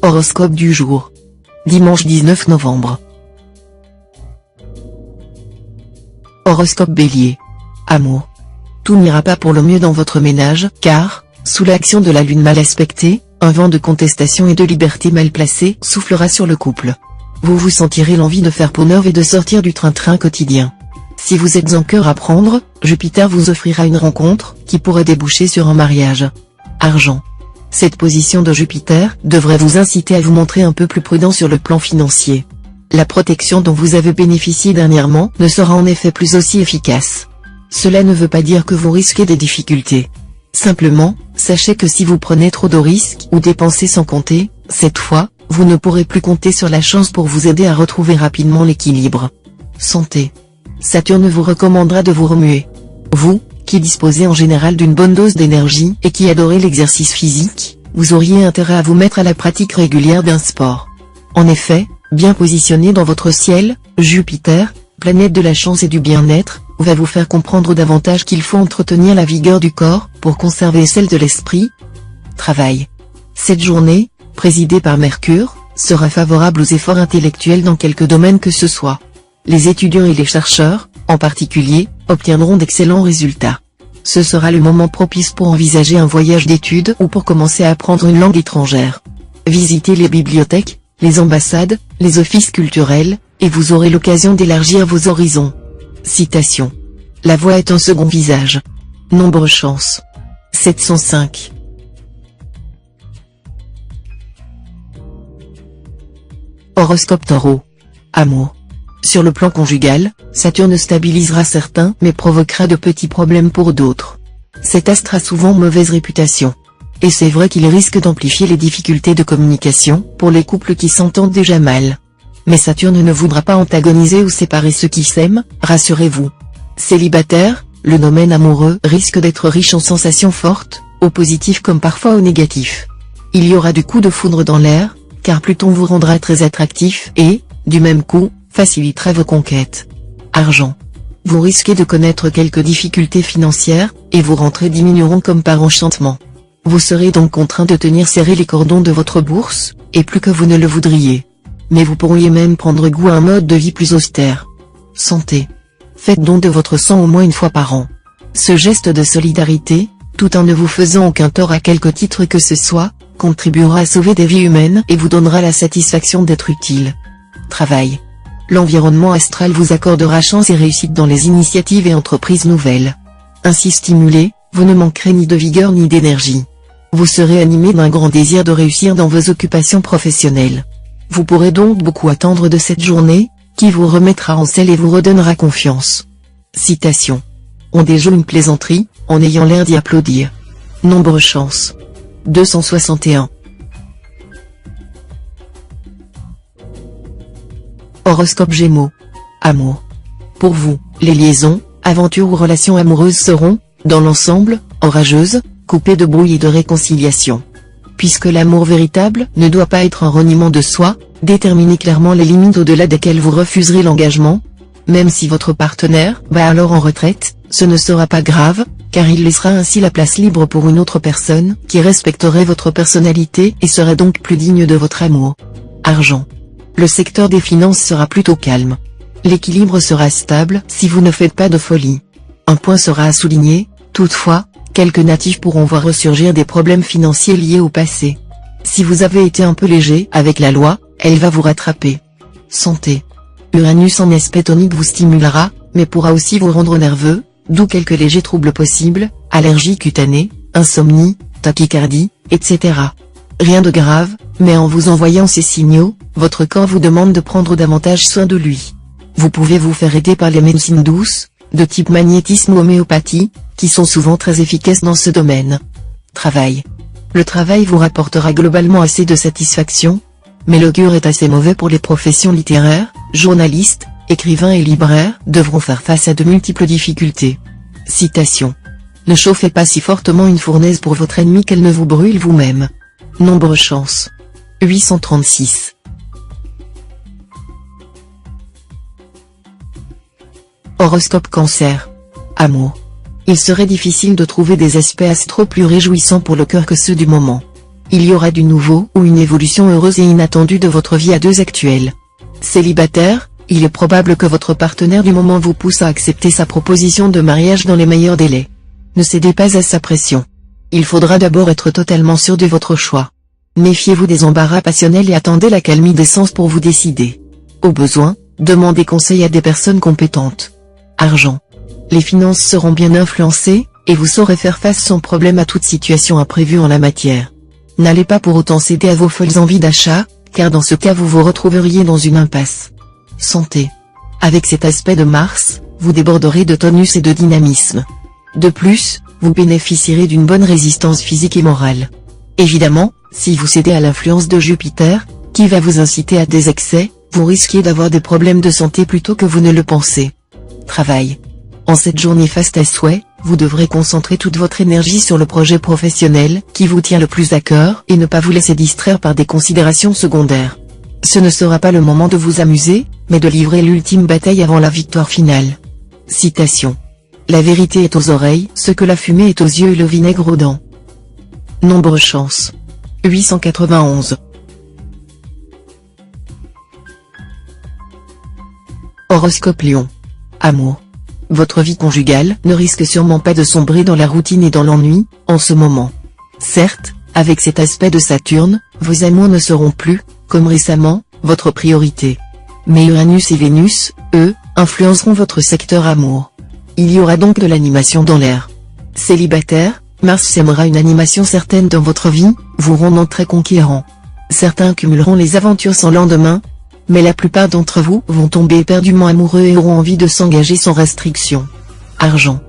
Horoscope du jour. Dimanche 19 novembre. Horoscope Bélier. Amour. Tout n'ira pas pour le mieux dans votre ménage, car, sous l'action de la lune mal aspectée, un vent de contestation et de liberté mal placée soufflera sur le couple. Vous vous sentirez l'envie de faire peau neuve et de sortir du train-train quotidien. Si vous êtes en cœur à prendre, Jupiter vous offrira une rencontre qui pourrait déboucher sur un mariage. Argent. Cette position de Jupiter devrait vous inciter à vous montrer un peu plus prudent sur le plan financier. La protection dont vous avez bénéficié dernièrement ne sera en effet plus aussi efficace. Cela ne veut pas dire que vous risquez des difficultés. Simplement, sachez que si vous prenez trop de risques ou dépensez sans compter, cette fois, vous ne pourrez plus compter sur la chance pour vous aider à retrouver rapidement l'équilibre. Santé. Saturne vous recommandera de vous remuer. Vous, qui disposez en général d'une bonne dose d'énergie et qui adorez l'exercice physique, vous auriez intérêt à vous mettre à la pratique régulière d'un sport. En effet, bien positionné dans votre ciel, Jupiter, planète de la chance et du bien-être, va vous faire comprendre davantage qu'il faut entretenir la vigueur du corps pour conserver celle de l'esprit. Travail. Cette journée, présidée par Mercure, sera favorable aux efforts intellectuels dans quelque domaine que ce soit. Les étudiants et les chercheurs, en particulier, obtiendront d'excellents résultats. Ce sera le moment propice pour envisager un voyage d'études ou pour commencer à apprendre une langue étrangère. Visitez les bibliothèques, les ambassades, les offices culturels, et vous aurez l'occasion d'élargir vos horizons. Citation. La voix est un second visage. Nombre chance. 705. Horoscope Taureau. Amour. Sur le plan conjugal, Saturne stabilisera certains mais provoquera de petits problèmes pour d'autres. Cet astre a souvent mauvaise réputation. Et c'est vrai qu'il risque d'amplifier les difficultés de communication pour les couples qui s'entendent déjà mal. Mais Saturne ne voudra pas antagoniser ou séparer ceux qui s'aiment, rassurez-vous. Célibataire, le domaine amoureux risque d'être riche en sensations fortes, au positif comme parfois au négatif. Il y aura du coup de foudre dans l'air, car Pluton vous rendra très attractif et, du même coup, facilitera vos conquêtes. Argent. Vous risquez de connaître quelques difficultés financières, et vos rentrées diminueront comme par enchantement. Vous serez donc contraint de tenir serré les cordons de votre bourse, et plus que vous ne le voudriez. Mais vous pourriez même prendre goût à un mode de vie plus austère. Santé. Faites don de votre sang au moins une fois par an. Ce geste de solidarité, tout en ne vous faisant aucun tort à quelque titre que ce soit, contribuera à sauver des vies humaines et vous donnera la satisfaction d'être utile. Travail. L'environnement astral vous accordera chance et réussite dans les initiatives et entreprises nouvelles. Ainsi stimulé, vous ne manquerez ni de vigueur ni d'énergie. Vous serez animé d'un grand désir de réussir dans vos occupations professionnelles. Vous pourrez donc beaucoup attendre de cette journée, qui vous remettra en selle et vous redonnera confiance. Citation. On déjoue une plaisanterie, en ayant l'air d'y applaudir. Nombre chance. 261. Horoscope Gémeaux. Amour. Pour vous, les liaisons, aventures ou relations amoureuses seront, dans l'ensemble, orageuses, coupées de bruit et de réconciliation. Puisque l'amour véritable ne doit pas être un reniement de soi, déterminez clairement les limites au-delà desquelles vous refuserez l'engagement. Même si votre partenaire va alors en retraite, ce ne sera pas grave, car il laissera ainsi la place libre pour une autre personne qui respecterait votre personnalité et serait donc plus digne de votre amour. Argent. Le secteur des finances sera plutôt calme. L'équilibre sera stable si vous ne faites pas de folie. Un point sera à souligner, toutefois, quelques natifs pourront voir ressurgir des problèmes financiers liés au passé. Si vous avez été un peu léger avec la loi, elle va vous rattraper. Santé. Uranus en aspect tonique vous stimulera, mais pourra aussi vous rendre nerveux, d'où quelques légers troubles possibles, allergies cutanées, insomnie, tachycardie, etc. Rien de grave, mais en vous envoyant ces signaux, votre corps vous demande de prendre davantage soin de lui. Vous pouvez vous faire aider par les médecines douces, de type magnétisme ou homéopathie, qui sont souvent très efficaces dans ce domaine. Travail. Le travail vous rapportera globalement assez de satisfaction, mais l'augure est assez mauvais pour les professions littéraires, journalistes, écrivains et libraires devront faire face à de multiples difficultés. Citation. Ne chauffez pas si fortement une fournaise pour votre ennemi qu'elle ne vous brûle vous-même. Nombre chance. 836. Horoscope Cancer. Amour. Il serait difficile de trouver des aspects astraux plus réjouissants pour le cœur que ceux du moment. Il y aura du nouveau ou une évolution heureuse et inattendue de votre vie à deux actuelle. Célibataire, il est probable que votre partenaire du moment vous pousse à accepter sa proposition de mariage dans les meilleurs délais. Ne cédez pas à sa pression. Il faudra d'abord être totalement sûr de votre choix. Méfiez-vous des embarras passionnels et attendez la calmie des sens pour vous décider. Au besoin, demandez conseil à des personnes compétentes. Argent. Les finances seront bien influencées, et vous saurez faire face sans problème à toute situation imprévue en la matière. N'allez pas pour autant céder à vos folles envies d'achat, car dans ce cas vous vous retrouveriez dans une impasse. Santé. Avec cet aspect de Mars, vous déborderez de tonus et de dynamisme. De plus, vous bénéficierez d'une bonne résistance physique et morale. Évidemment, si vous cédez à l'influence de Jupiter, qui va vous inciter à des excès, vous risquez d'avoir des problèmes de santé plutôt que vous ne le pensez. Travail. En cette journée faste à souhait, vous devrez concentrer toute votre énergie sur le projet professionnel qui vous tient le plus à cœur et ne pas vous laisser distraire par des considérations secondaires. Ce ne sera pas le moment de vous amuser, mais de livrer l'ultime bataille avant la victoire finale. Citation. La vérité est aux oreilles, ce que la fumée est aux yeux et le vinaigre aux dents. Nombre chance. 891. Horoscope Lion. Amour. Votre vie conjugale ne risque sûrement pas de sombrer dans la routine et dans l'ennui, en ce moment. Certes, avec cet aspect de Saturne, vos amours ne seront plus, comme récemment, votre priorité. Mais Uranus et Vénus, eux, influenceront votre secteur amour. Il y aura donc de l'animation dans l'air. Célibataire, Mars sèmera une animation certaine dans votre vie, vous rendant très conquérant. Certains cumuleront les aventures sans lendemain, mais la plupart d'entre vous vont tomber éperdument amoureux et auront envie de s'engager sans restriction. Argent.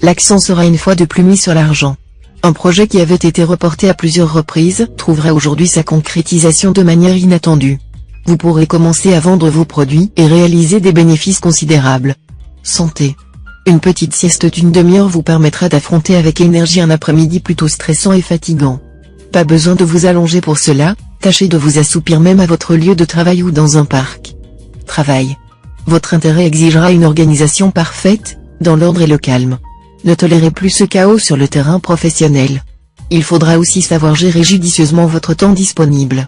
L'accent sera une fois de plus mis sur l'argent. Un projet qui avait été reporté à plusieurs reprises trouvera aujourd'hui sa concrétisation de manière inattendue. Vous pourrez commencer à vendre vos produits et réaliser des bénéfices considérables. Santé. Une petite sieste d'une demi-heure vous permettra d'affronter avec énergie un après-midi plutôt stressant et fatigant. Pas besoin de vous allonger pour cela, tâchez de vous assoupir même à votre lieu de travail ou dans un parc. Travail. Votre intérêt exigera une organisation parfaite, dans l'ordre et le calme. Ne tolérez plus ce chaos sur le terrain professionnel. Il faudra aussi savoir gérer judicieusement votre temps disponible.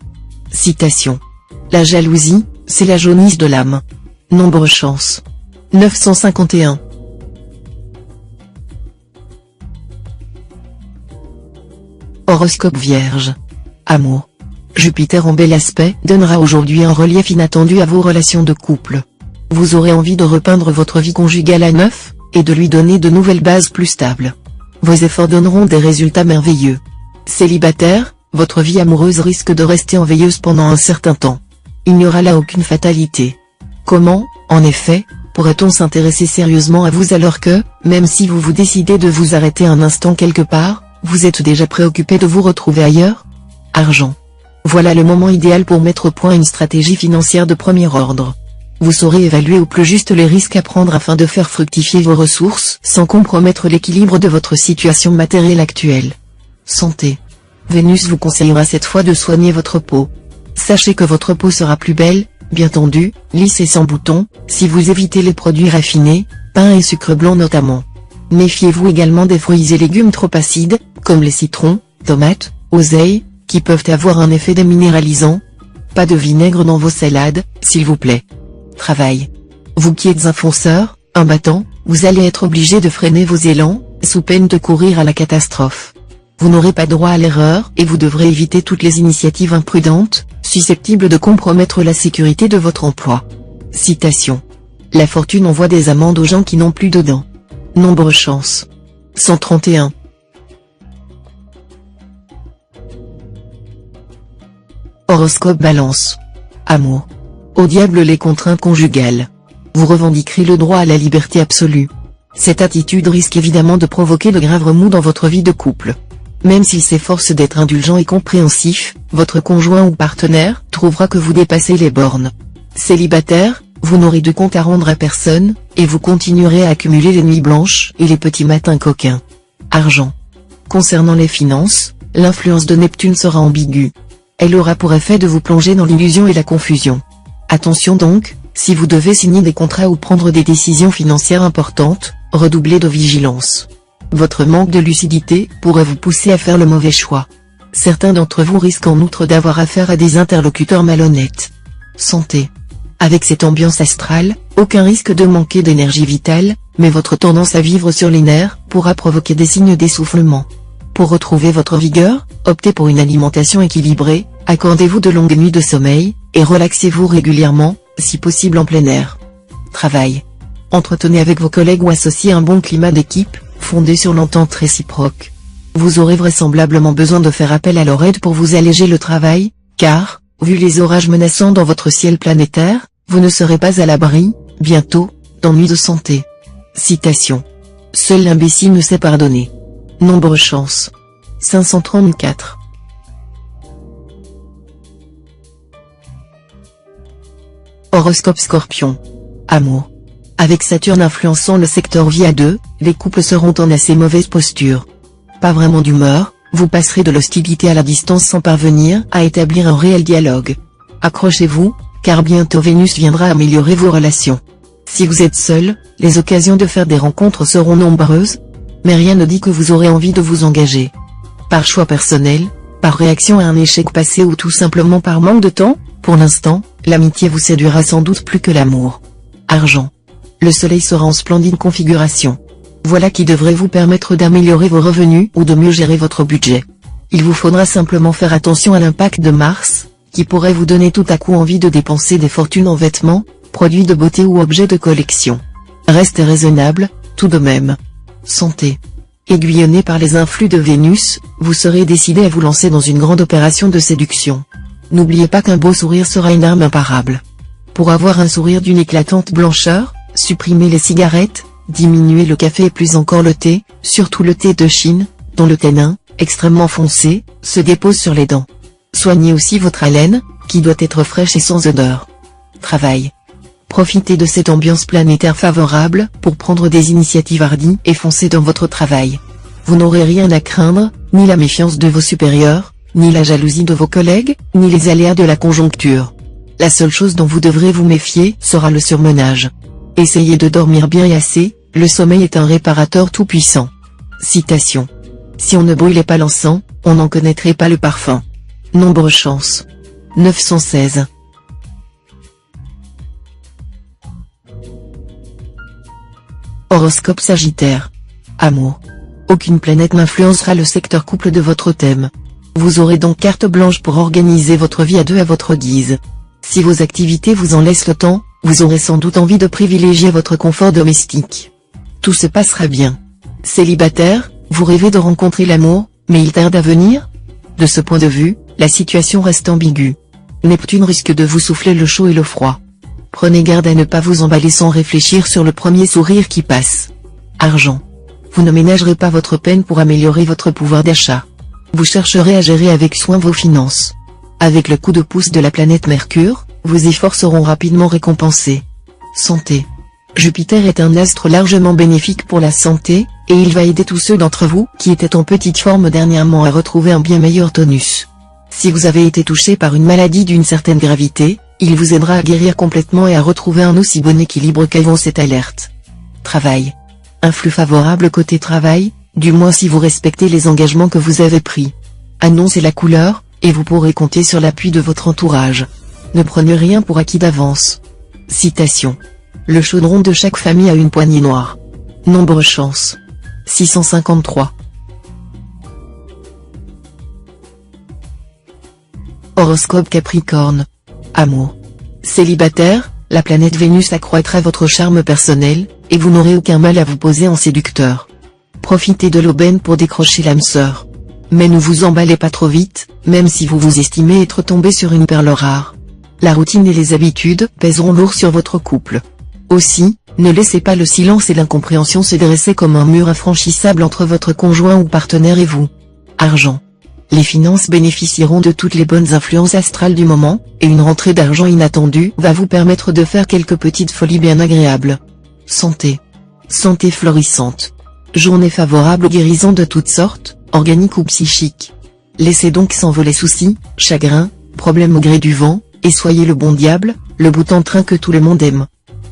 Citation. La jalousie, c'est la jaunisse de l'âme. Nombre chance. 951. Horoscope Vierge. Amour. Jupiter en bel aspect donnera aujourd'hui un relief inattendu à vos relations de couple. Vous aurez envie de repeindre votre vie conjugale à neuf, et de lui donner de nouvelles bases plus stables. Vos efforts donneront des résultats merveilleux. Célibataire, votre vie amoureuse risque de rester en veilleuse pendant un certain temps. Il n'y aura là aucune fatalité. Comment, en effet, pourrait-on s'intéresser sérieusement à vous alors que, même si vous vous décidez de vous arrêter un instant quelque part, vous êtes déjà préoccupé de vous retrouver ailleurs? Argent. Voilà le moment idéal pour mettre au point une stratégie financière de premier ordre. Vous saurez évaluer au plus juste les risques à prendre afin de faire fructifier vos ressources sans compromettre l'équilibre de votre situation matérielle actuelle. Santé. Vénus vous conseillera cette fois de soigner votre peau. Sachez que votre peau sera plus belle, bien tendue, lisse et sans boutons, si vous évitez les produits raffinés, pain et sucre blanc notamment. Méfiez-vous également des fruits et légumes trop acides, comme les citrons, tomates, oseilles, qui peuvent avoir un effet déminéralisant. Pas de vinaigre dans vos salades, s'il vous plaît. Travail. Vous qui êtes un fonceur, un battant, vous allez être obligé de freiner vos élans, sous peine de courir à la catastrophe. Vous n'aurez pas droit à l'erreur et vous devrez éviter toutes les initiatives imprudentes, susceptibles de compromettre la sécurité de votre emploi. Citation. La fortune envoie des amendes aux gens qui n'ont plus de dents. Nombre chance. 131. Horoscope Balance. Amour. Au diable les contraintes conjugales. Vous revendiquerez le droit à la liberté absolue. Cette attitude risque évidemment de provoquer de graves remous dans votre vie de couple. Même s'il s'efforce d'être indulgent et compréhensif, votre conjoint ou partenaire trouvera que vous dépassez les bornes. Célibataire, vous n'aurez de compte à rendre à personne, et vous continuerez à accumuler les nuits blanches et les petits matins coquins. Argent. Concernant les finances, l'influence de Neptune sera ambiguë. Elle aura pour effet de vous plonger dans l'illusion et la confusion. Attention donc, si vous devez signer des contrats ou prendre des décisions financières importantes, redoublez de vigilance. Votre manque de lucidité pourrait vous pousser à faire le mauvais choix. Certains d'entre vous risquent en outre d'avoir affaire à des interlocuteurs malhonnêtes. Santé. Avec cette ambiance astrale, aucun risque de manquer d'énergie vitale, mais votre tendance à vivre sur les nerfs pourra provoquer des signes d'essoufflement. Pour retrouver votre vigueur, optez pour une alimentation équilibrée, accordez-vous de longues nuits de sommeil, et relaxez-vous régulièrement, si possible en plein air. Travail. Entretenez avec vos collègues ou associés un bon climat d'équipe, fondé sur l'entente réciproque. Vous aurez vraisemblablement besoin de faire appel à leur aide pour vous alléger le travail, car, vu les orages menaçants dans votre ciel planétaire, vous ne serez pas à l'abri, bientôt, d'ennuis de santé. Citation. Seul l'imbécile ne sait pardonner. Nombre chance. 534. Horoscope Scorpion. Amour. Avec Saturne influençant le secteur vie à 2, les couples seront en assez mauvaise posture. Pas vraiment d'humeur, vous passerez de l'hostilité à la distance sans parvenir à établir un réel dialogue. Accrochez-vous, car bientôt Vénus viendra améliorer vos relations. Si vous êtes seul, les occasions de faire des rencontres seront nombreuses, mais rien ne dit que vous aurez envie de vous engager. Par choix personnel, par réaction à un échec passé ou tout simplement par manque de temps, pour l'instant, l'amitié vous séduira sans doute plus que l'amour. Argent. Le soleil sera en splendide configuration. Voilà qui devrait vous permettre d'améliorer vos revenus ou de mieux gérer votre budget. Il vous faudra simplement faire attention à l'impact de Mars, qui pourrait vous donner tout à coup envie de dépenser des fortunes en vêtements, produits de beauté ou objets de collection. Restez raisonnable, tout de même. Santé. Aiguillonné par les influx de Vénus, vous serez décidé à vous lancer dans une grande opération de séduction. N'oubliez pas qu'un beau sourire sera une arme imparable. Pour avoir un sourire d'une éclatante blancheur, supprimez les cigarettes, diminuez le café et plus encore le thé, surtout le thé de Chine, dont le tanin, extrêmement foncé, se dépose sur les dents. Soignez aussi votre haleine, qui doit être fraîche et sans odeur. Travail. Profitez de cette ambiance planétaire favorable pour prendre des initiatives hardies et foncer dans votre travail. Vous n'aurez rien à craindre, ni la méfiance de vos supérieurs, ni la jalousie de vos collègues, ni les aléas de la conjoncture. La seule chose dont vous devrez vous méfier sera le surmenage. Essayez de dormir bien et assez, le sommeil est un réparateur tout-puissant. Citation. Si on ne brûlait pas l'encens, on n'en connaîtrait pas le parfum. Nombre chance. 916. Horoscope Sagittaire. Amour. Aucune planète n'influencera le secteur couple de votre thème. Vous aurez donc carte blanche pour organiser votre vie à deux à votre guise. Si vos activités vous en laissent le temps, vous aurez sans doute envie de privilégier votre confort domestique. Tout se passera bien. Célibataire, vous rêvez de rencontrer l'amour, mais il tarde à venir? De ce point de vue, la situation reste ambiguë. Neptune risque de vous souffler le chaud et le froid. Prenez garde à ne pas vous emballer sans réfléchir sur le premier sourire qui passe. Argent. Vous ne ménagerez pas votre peine pour améliorer votre pouvoir d'achat. Vous chercherez à gérer avec soin vos finances. Avec le coup de pouce de la planète Mercure, vos efforts seront rapidement récompensés. Santé. Jupiter est un astre largement bénéfique pour la santé, et il va aider tous ceux d'entre vous qui étaient en petite forme dernièrement à retrouver un bien meilleur tonus. Si vous avez été touché par une maladie d'une certaine gravité, il vous aidera à guérir complètement et à retrouver un aussi bon équilibre qu'avant cette alerte. Travail. Un flux favorable côté travail, du moins si vous respectez les engagements que vous avez pris. Annoncez la couleur, et vous pourrez compter sur l'appui de votre entourage. Ne prenez rien pour acquis d'avance. Citation. Le chaudron de chaque famille a une poignée noire. Nombre chance. 653. Horoscope Capricorne. Amour. Célibataire, la planète Vénus accroîtra votre charme personnel, et vous n'aurez aucun mal à vous poser en séducteur. Profitez de l'aubaine pour décrocher l'âme sœur. Mais ne vous emballez pas trop vite, même si vous vous estimez être tombé sur une perle rare. La routine et les habitudes pèseront lourd sur votre couple. Aussi, ne laissez pas le silence et l'incompréhension se dresser comme un mur infranchissable entre votre conjoint ou partenaire et vous. Argent. Les finances bénéficieront de toutes les bonnes influences astrales du moment, et une rentrée d'argent inattendue va vous permettre de faire quelques petites folies bien agréables. Santé. Santé florissante. Journée favorable aux guérisons de toutes sortes, organiques ou psychiques. Laissez donc s'envoler soucis, chagrins, problèmes au gré du vent, et soyez le bon diable, le bout en train que tout le monde aime.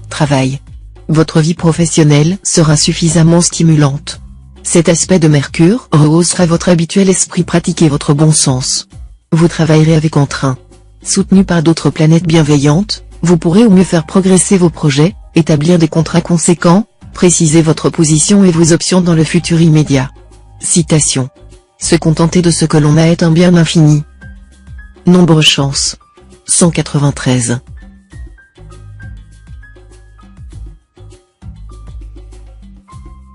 Travail. Votre vie professionnelle sera suffisamment stimulante. Cet aspect de Mercure rehaussera votre habituel esprit pratique et votre bon sens. Vous travaillerez avec entrain. Soutenu par d'autres planètes bienveillantes, vous pourrez au mieux faire progresser vos projets, établir des contrats conséquents, préciser votre position et vos options dans le futur immédiat. Citation. Se contenter de ce que l'on a est un bien infini. Nombre chance. 193.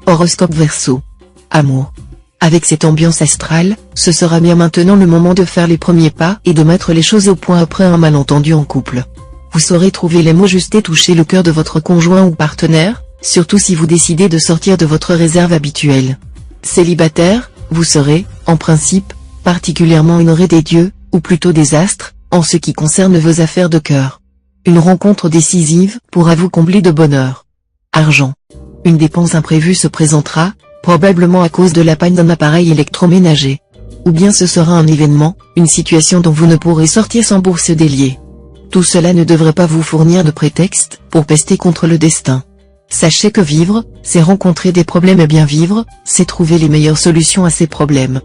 Horoscope Verseau. Amour. Avec cette ambiance astrale, ce sera bien maintenant le moment de faire les premiers pas et de mettre les choses au point après un malentendu en couple. Vous saurez trouver les mots justes et toucher le cœur de votre conjoint ou partenaire, surtout si vous décidez de sortir de votre réserve habituelle. Célibataire, vous serez, en principe, particulièrement honoré des dieux, ou plutôt des astres, en ce qui concerne vos affaires de cœur. Une rencontre décisive pourra vous combler de bonheur. Argent. Une dépense imprévue se présentera, probablement à cause de la panne d'un appareil électroménager. Ou bien ce sera un événement, une situation dont vous ne pourrez sortir sans bourse délier. Tout cela ne devrait pas vous fournir de prétexte pour pester contre le destin. Sachez que vivre, c'est rencontrer des problèmes et bien vivre, c'est trouver les meilleures solutions à ces problèmes.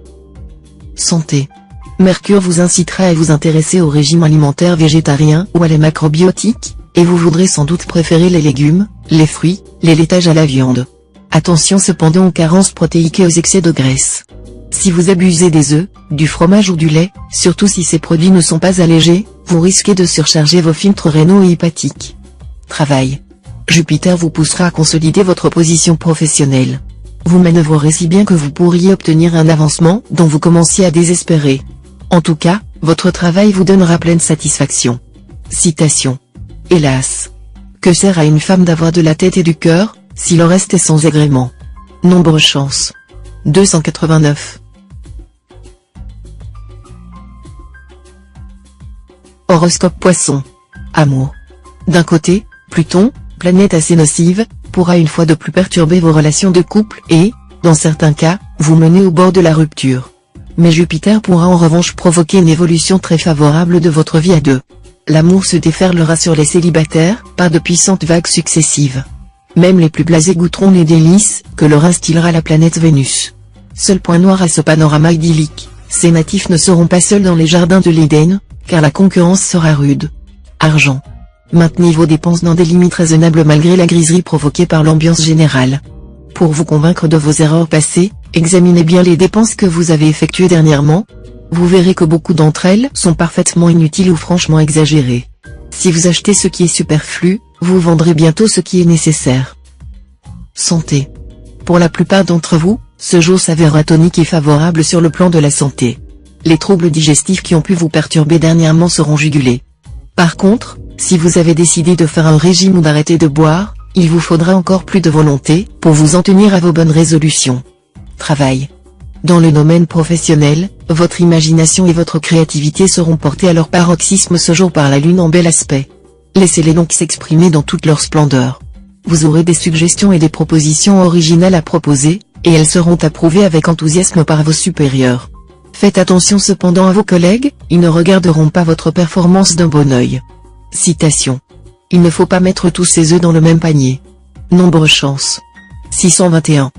Santé. Mercure vous incitera à vous intéresser au régime alimentaire végétarien ou à la macrobiotique, et vous voudrez sans doute préférer les légumes, les fruits, les laitages à la viande. Attention cependant aux carences protéiques et aux excès de graisse. Si vous abusez des œufs, du fromage ou du lait, surtout si ces produits ne sont pas allégés, vous risquez de surcharger vos filtres rénaux et hépatiques. Travail. Jupiter vous poussera à consolider votre position professionnelle. Vous manœuvrerez si bien que vous pourriez obtenir un avancement dont vous commenciez à désespérer. En tout cas, votre travail vous donnera pleine satisfaction. Citation. Hélas. Que sert à une femme d'avoir de la tête et du cœur, si le reste est sans agrément. Nombre chance. 289. Horoscope Poisson. Amour. D'un côté, Pluton, planète assez nocive, pourra une fois de plus perturber vos relations de couple et, dans certains cas, vous mener au bord de la rupture. Mais Jupiter pourra en revanche provoquer une évolution très favorable de votre vie à deux. L'amour se déferlera sur les célibataires, par de puissantes vagues successives. Même les plus blasés goûteront les délices que leur instillera la planète Vénus. Seul point noir à ce panorama idyllique, ces natifs ne seront pas seuls dans les jardins de l'Éden, car la concurrence sera rude. Argent. Maintenez vos dépenses dans des limites raisonnables malgré la griserie provoquée par l'ambiance générale. Pour vous convaincre de vos erreurs passées, examinez bien les dépenses que vous avez effectuées dernièrement. Vous verrez que beaucoup d'entre elles sont parfaitement inutiles ou franchement exagérées. Si vous achetez ce qui est superflu, vous vendrez bientôt ce qui est nécessaire. Santé. Pour la plupart d'entre vous, ce jour s'avérera tonique et favorable sur le plan de la santé. Les troubles digestifs qui ont pu vous perturber dernièrement seront jugulés. Par contre, si vous avez décidé de faire un régime ou d'arrêter de boire, il vous faudra encore plus de volonté pour vous en tenir à vos bonnes résolutions. Travail. Dans le domaine professionnel, votre imagination et votre créativité seront portées à leur paroxysme ce jour par la lune en bel aspect. Laissez-les donc s'exprimer dans toute leur splendeur. Vous aurez des suggestions et des propositions originales à proposer, et elles seront approuvées avec enthousiasme par vos supérieurs. Faites attention cependant à vos collègues, ils ne regarderont pas votre performance d'un bon œil. Citation. Il ne faut pas mettre tous ses œufs dans le même panier. Nombre chance. 621.